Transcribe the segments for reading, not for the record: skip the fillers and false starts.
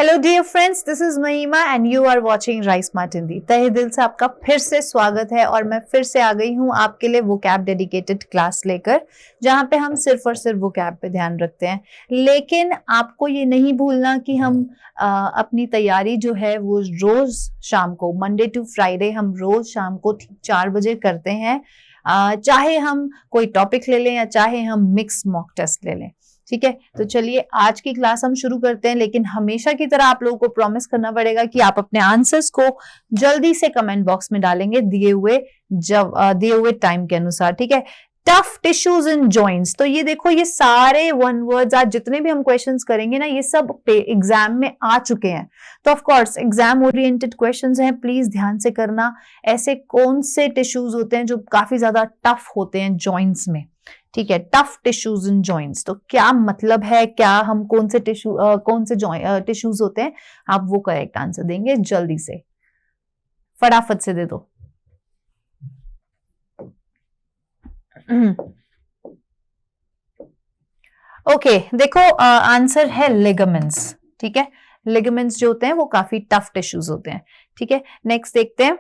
Hello dear friends, this is Mahima and you are watching rice smart Hindi. तहे दिल से आपका फिर से स्वागत है और मैं फिर से आ गई हूँ आपके लिए वोकैब डेडिकेटेड क्लास लेकर, जहाँ पे हम सिर्फ और सिर्फ वोकैब पे ध्यान रखते हैं। लेकिन आपको ये नहीं भूलना कि हम अपनी तैयारी जो है वो रोज शाम को, मंडे टू फ्राइडे, हम रोज शाम को ठीक 4 बजे करते हैं। चाहे हम कोई टॉपिक ले लें या चाहे हम मिक्स मॉक टेस्ट ले लें, ठीक है। तो चलिए आज की क्लास हम शुरू करते हैं, लेकिन हमेशा की तरह आप लोगों को प्रॉमिस करना पड़ेगा कि आप अपने आंसर्स को जल्दी से कमेंट बॉक्स में डालेंगे दिए हुए टाइम के अनुसार, ठीक है। टफ टिश्यूज इन जॉइंट्स, तो ये देखो, ये सारे वन वर्ड्स आज जितने भी हम क्वेश्चंस करेंगे ना, ये सब एग्जाम में आ चुके हैं। तो of course exam oriented questions हैं, प्लीज ध्यान से करना। ऐसे कौन से टिश्यूज होते हैं जो काफी ज्यादा टफ होते हैं जॉइंट्स में, ठीक है। टफ टिश्यूज इन जॉइंट्स, तो क्या मतलब है, क्या हम कौन से टिश्यूज होते हैं, आप वो करेक्ट आंसर देंगे जल्दी से, फटाफट से दे दो। ओके, देखो आंसर है लिगामेंट्स, ठीक है। लिगामेंट्स जो होते हैं वो काफी टफ टिश्यूज होते हैं, ठीक है। नेक्स्ट देखते हैं,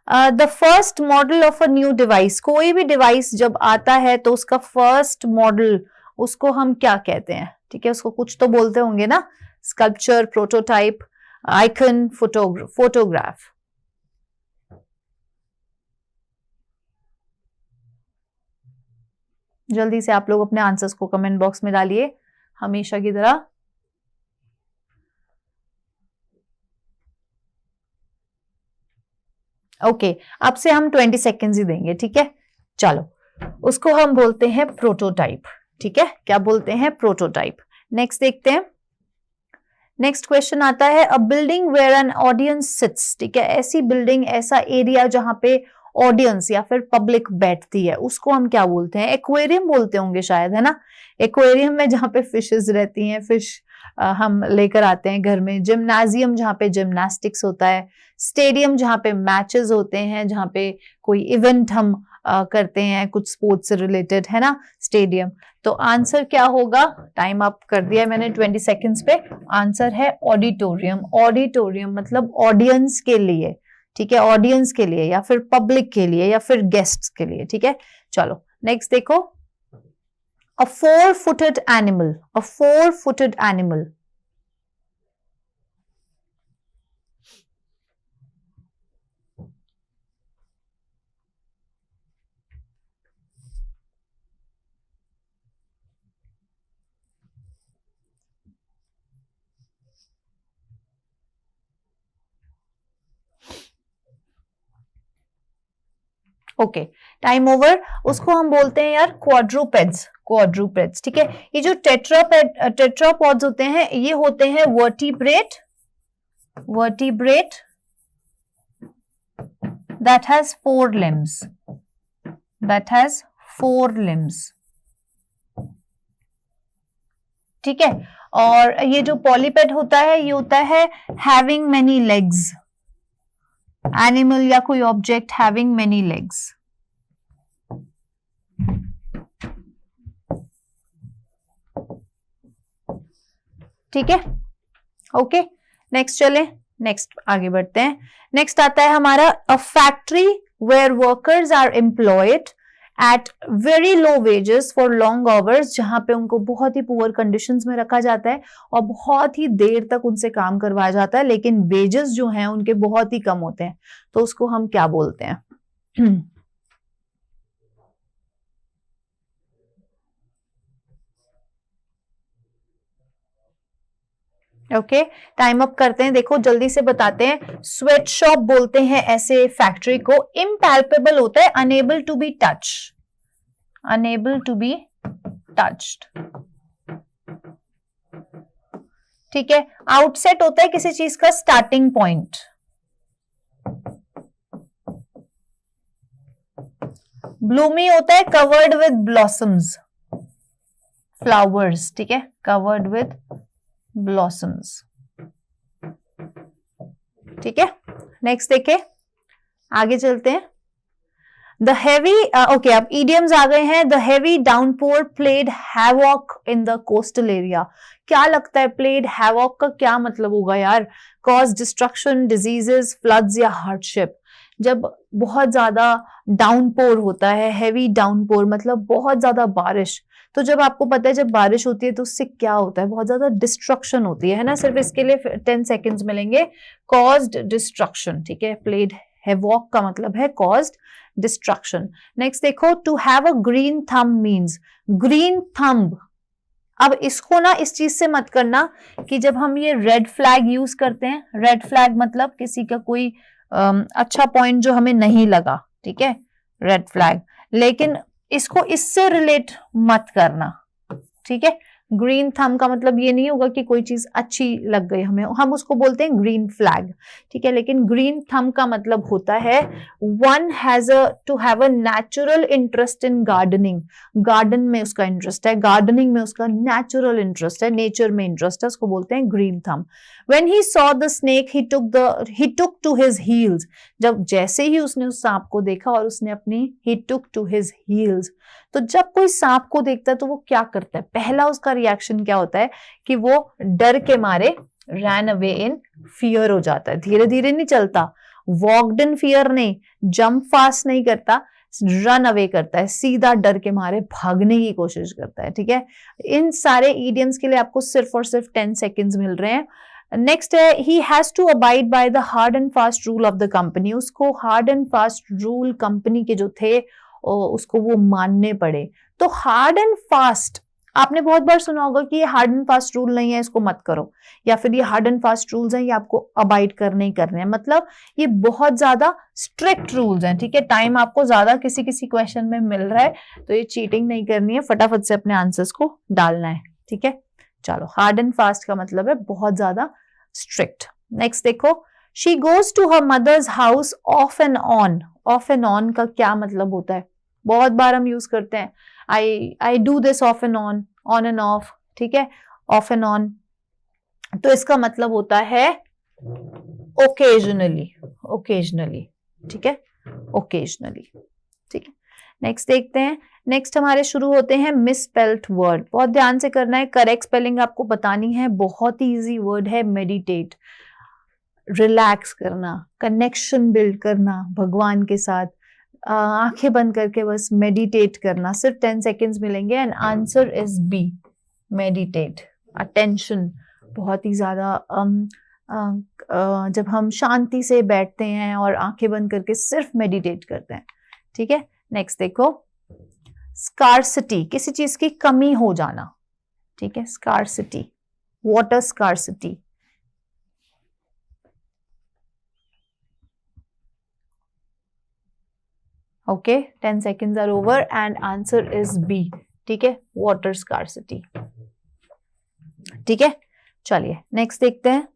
the first model of a new device. कोई भी डिवाइस जब आता है तो उसका फर्स्ट मॉडल, उसको हम क्या कहते हैं, ठीक है। उसको कुछ तो बोलते होंगे ना, स्कल्पचर, प्रोटोटाइप, आइकन, फोटोग्राफ। जल्दी से आप लोग अपने आंसर्स को कमेंट बॉक्स में डालिए हमेशा की तरह। ओके, अब से हम 20 सेकेंड्स ही देंगे, ठीक है। चलो, उसको हम बोलते हैं प्रोटोटाइप, ठीक है। क्या बोलते हैं? प्रोटोटाइप। नेक्स्ट देखते हैं, नेक्स्ट क्वेश्चन आता है, a building where an audience sits, ठीक है। ऐसी बिल्डिंग, ऐसा एरिया जहां पे ऑडियंस या फिर पब्लिक बैठती है, उसको हम क्या बोलते हैं? एक्वेरियम बोलते होंगे शायद, है ना। एक्वेरियम में जहां पे फिशेस रहती हैं, फिश हम लेकर आते हैं घर में। जिम्नाजियम जहां पे जिम्नास्टिक्स होता है। स्टेडियम जहां पे मैचेस होते हैं, जहां पे कोई इवेंट हम करते हैं कुछ स्पोर्ट्स से रिलेटेड, है ना, स्टेडियम। तो आंसर क्या होगा? टाइम अप कर दिया है मैंने 20 सेकेंड्स पे। आंसर है ऑडिटोरियम। ऑडिटोरियम मतलब ऑडियंस के लिए, ठीक है। ऑडियंस के लिए या फिर पब्लिक के लिए या फिर गेस्ट्स के लिए, ठीक है। चलो नेक्स्ट देखो, a four-footed animal, a four-footed animal. Okay, time over. उसको हम बोलते हैं यार क्वाड्रूपेड्स, क्वाड्रूपेड्स, ठीक है। ये जो टेट्रापॉड्स होते हैं, ये होते हैं vertebrate, vertebrate that has 4 limbs, that has 4 limbs, ठीक है। और ये जो पॉलीपेड होता है, ये होता है having many legs, एनिमल या कोई ऑब्जेक्ट हैविंग मेनी लेग्स, ठीक है। ओके, नेक्स्ट चले, नेक्स्ट आगे बढ़ते हैं। नेक्स्ट आता है हमारा, a factory where workers are employed at very low wages for long hours, जहां पे उनको बहुत ही पुअर कंडीशंस में रखा जाता है और बहुत ही देर तक उनसे काम करवाया जाता है, लेकिन वेजेस जो हैं उनके बहुत ही कम होते हैं। तो उसको हम क्या बोलते हैं? ओके, टाइम अप करते हैं। देखो जल्दी से बताते हैं, स्वेट शॉप बोलते हैं ऐसे फैक्ट्री को। इम्पैल्पेबल होता है, unable to be touch, unable to be touched, ठीक है। आउटसेट होता है किसी चीज का स्टार्टिंग पॉइंट। ब्लूमी होता है कवर्ड विद ब्लॉसम्स, फ्लावर्स, ठीक है, कवर्ड विद ब्लॉसम्स, ठीक है। नेक्स्ट देखे, आगे चलते हैं। द हेवी, ओके अब इडियम्स आ गए हैं। The heavy downpour played havoc in the coastal area. क्या लगता है प्लेड हैवॉक का क्या मतलब होगा यार? कॉज डिस्ट्रक्शन, डिजीजेस, फ्लड्स या हार्डशिप। जब बहुत ज्यादा डाउनपोर होता है, हैवी डाउनपोर मतलब बहुत ज्यादा बारिश, तो जब आपको पता है जब बारिश होती है तो उससे क्या होता है? बहुत ज्यादा डिस्ट्रक्शन होती है ना। सिर्फ इसके लिए 10 सेकेंड्स मिलेंगे। कॉज्ड डिस्ट्रक्शन, ठीक है। प्लेड हैवॉक का मतलब है कॉज्ड डिस्ट्रक्शन। नेक्स्ट देखो, to have a green thumb means, green thumb. अब इसको ना इस चीज से मत करना कि जब हम ये रेड फ्लैग यूज करते हैं, रेड फ्लैग मतलब किसी का कोई अच्छा पॉइंट जो हमें नहीं लगा, ठीक है, रेड फ्लैग। लेकिन इसको इससे रिलेट मत करना, ठीक है। ग्रीन थंब का मतलब ये नहीं होगा कि कोई चीज अच्छी लग गई हमें, हम उसको बोलते हैं ग्रीन फ्लैग, ठीक है। लेकिन ग्रीन थंब का मतलब होता है one has to have a natural interest in gardening. Garden में उसका इंटरेस्ट है, गार्डनिंग में उसका नेचुरल इंटरेस्ट है, नेचर में इंटरेस्ट है, उसको बोलते हैं green thumb. When he saw the snake, he took to his heels. जब जैसे ही उसने उस सांप को देखा और उसने अपनी he took to his heels. तो जब कोई सांप को देखता है तो वो क्या करता है? पहला उसका रिएक्शन क्या होता है कि वो डर के मारे ran away in fear हो जाता है। धीरे धीरे नहीं चलता, walked in fear नहीं, jump fast नहीं करता, रन अवे करता है, सीधा डर के मारे भागने की कोशिश करता है, ठीक है। इन सारे इडियम्स के लिए आपको सिर्फ और सिर्फ 10 सेकेंड्स मिल रहे हैं। नेक्स्ट है, he has to abide by the hard and fast rule of the company. उसको hard and fast rule company के जो थे उसको वो मानने पड़े। तो हार्ड एंड फास्ट, आपने बहुत बार सुना होगा कि ये हार्ड एंड फास्ट रूल नहीं है, इसको मत करो, या फिर ये हार्ड एंड फास्ट रूल्स हैं, ये आपको अबाइड करने ही करने हैं। मतलब ये बहुत ज्यादा स्ट्रिक्ट रूल्स हैं, ठीक है। टाइम आपको ज्यादा किसी किसी क्वेश्चन में मिल रहा है तो ये चीटिंग नहीं करनी है, फटाफट से अपने आंसर्स को डालना है, ठीक है। चलो, हार्ड एंड फास्ट का मतलब है बहुत ज्यादा स्ट्रिक्ट। नेक्स्ट देखो, she goes to her mother's house off and on. Off and on का क्या मतलब होता है? बहुत बार हम यूज करते हैं, I do this of and on end of, ठीक है, ऑफ एंड ऑन। तो इसका मतलब होता है ओकेजनली, ओकेजनली, ठीक है, ओकेजनली, ठीक है। नेक्स्ट देखते हैं। नेक्स्ट हमारे शुरू होते हैं मिसस्पेल्ड वर्ड। बहुत ध्यान से करना है, करेक्ट स्पेलिंग आपको बतानी है। बहुत ही इजी वर्ड है मेडिटेट, रिलैक्स करना, कनेक्शन बिल्ड करना भगवान के साथ, आंखें बंद करके बस मेडिटेट करना। सिर्फ 10 सेकेंड्स मिलेंगे and answer is B, meditate. Attention, बहुत ही ज्यादा जब हम शांति से बैठते हैं और आंखें बंद करके सिर्फ मेडिटेट करते हैं, ठीक है। नेक्स्ट देखो, स्कार्सिटी, किसी चीज की कमी हो जाना, ठीक है, scarcity, water scarcity. Okay, 10 seconds are over and answer is B, ठीक है, वाटर स्कार्सिटी, ठीक है। चलिए नेक्स्ट देखते हैं,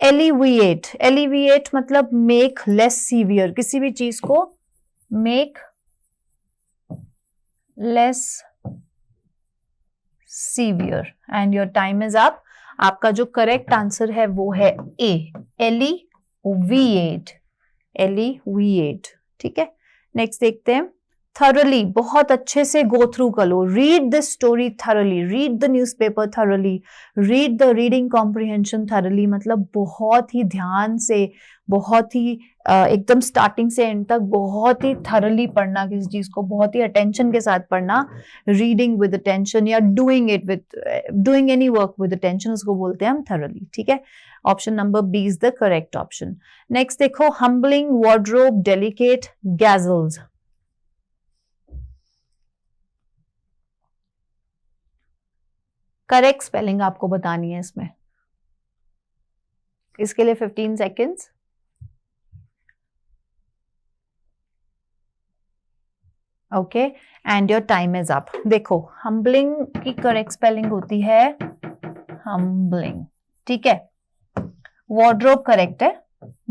एलिविएट। एलिविएट मतलब मेक लेस सीवियर, किसी भी चीज को make less severe. And your time is up. आपका जो करेक्ट आंसर है वो है ए, एलिविएट, एलिविएट, ठीक है। नेक्स्ट देखते हैं, थॉरली, बहुत अच्छे से गो थ्रू कर लो, read this story thoroughly, read the newspaper thoroughly, read the reading comprehension thoroughly. मतलब बहुत ही ध्यान से, बहुत ही एकदम स्टार्टिंग से एंड तक बहुत ही थॉरली पढ़ना, किसी चीज को बहुत ही अटेंशन के साथ पढ़ना। रीडिंग विद अटेंशन या doing it with, doing any work with attention, उसको बोलते हैं हम थॉरली, ठीक है। Option number B is the correct option. Next देखो, humbling, wardrobe, delicate, gazelles. Correct spelling आपको बतानी है इसमें, इसके लिए 15 seconds. Okay, and your time is up. देखो, हम्बलिंग की करेक्ट स्पेलिंग होती है हम्बलिंग, ठीक है। वार्डरोब करेक्ट है।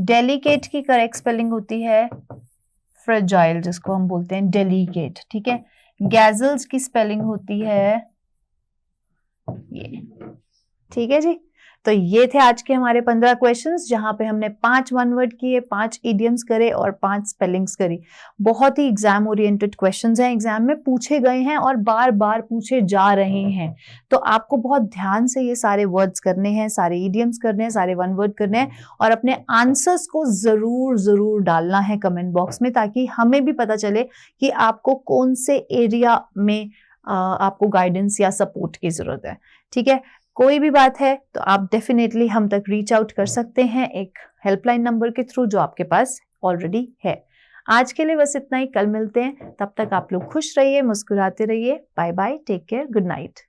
डेलिकेट की करेक्ट स्पेलिंग होती है फ्रेजाइल, जिसको हम बोलते हैं डेलिकेट, ठीक है। गैजल्स की स्पेलिंग होती है ये, ठीक है जी। तो ये थे आज के हमारे 15 क्वेश्चंस, जहां पे हमने 5 वन वर्ड किए, 5 इडियम्स करे और 5 स्पेलिंग्स करी। बहुत ही एग्जाम ओरिएंटेड क्वेश्चंस हैं, एग्जाम में पूछे गए हैं और बार बार पूछे जा रहे हैं। तो आपको बहुत ध्यान से ये सारे वर्ड्स करने हैं, सारे इडियम्स करने हैं, सारे वन वर्ड करने हैं और अपने आंसर्स को जरूर जरूर डालना है कमेंट बॉक्स में, ताकि हमें भी पता चले कि आपको कौन से एरिया में आपको गाइडेंस या सपोर्ट की जरूरत है। ठीक है, कोई भी बात है तो आप डेफिनेटली हम तक रीच आउट कर सकते हैं एक हेल्पलाइन नंबर के थ्रू जो आपके पास ऑलरेडी है। आज के लिए बस इतना ही, कल मिलते हैं। तब तक आप लोग खुश रहिए, मुस्कुराते रहिए। Bye bye, take care, good night.